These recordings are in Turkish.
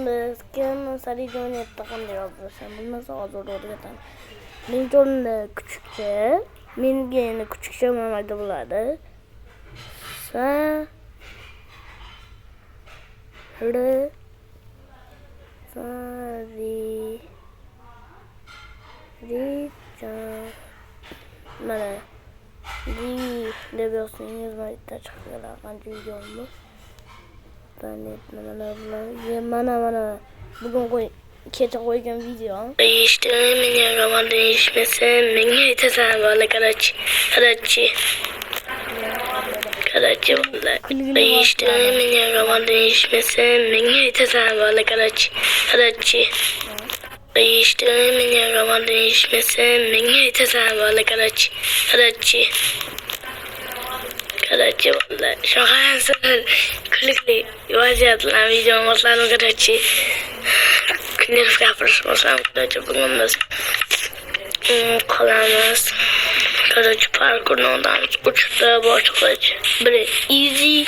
Skin sarıca oynayıp bakın diyor arkadaşlar. Bunu nasıl az olur zaten. Birinci oyunda küçükçe. Benim yine küçükçe normalde bulardı. Sarı. Mana di deviyorsun yazmayı çıkıyorlar bence videomu. Mana bugün keçe koygan video. İşte benim roman değişmesin. Beni tasavvurla Karachi. Karachi vallahi. İşte benim roman değişmesin. Beni tasavvurla Karachi. İşte benim roman değişmesin. Beni tasavvurla Karachi. Karachi vallahi. Şu an sen klikli vaziyatlar videom olsan Karachi. Klik yapışmasam Karachi bulunmaz. Kalamaz. Karachi parkurundan uçta başlayacak. Bir easy,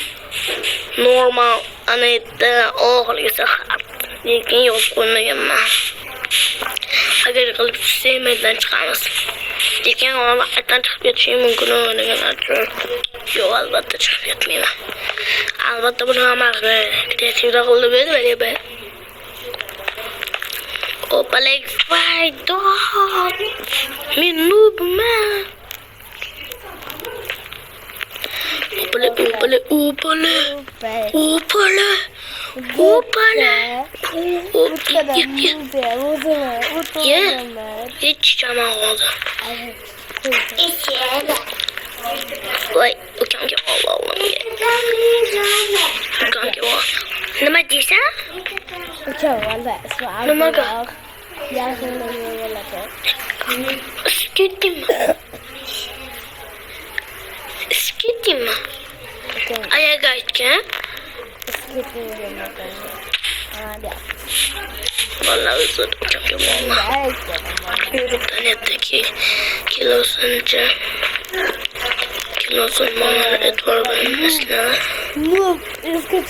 normal, anette oğluysa hard. Lekin yok koymayayım ben. Agar kalıp sevmeden çıkamaz. Lekin ona etten çıkıp yetişeyim mümkün olmayan yok albatta çıkıp yetmeyeyim. Albatta bunu amak kreatifde kıldı böyle be. Opalek fayda. Min noob man. Hiç cama oldu. Vay, o kanki Allah. Kanki o. Nama diysen? Nama ka? Skittim mi? Ayağa kaçken? Vallahi özür dilerim vallahi. İnternetteki kilosunca bana et var benim mesela. Look, it's good.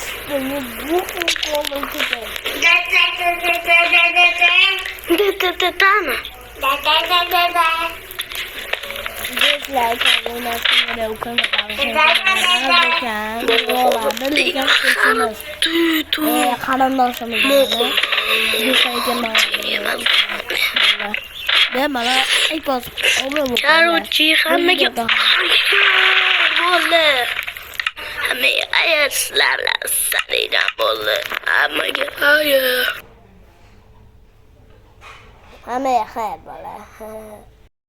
Hame ayat slalala sarina bolle. Hame ayat. Hame ayat bolle.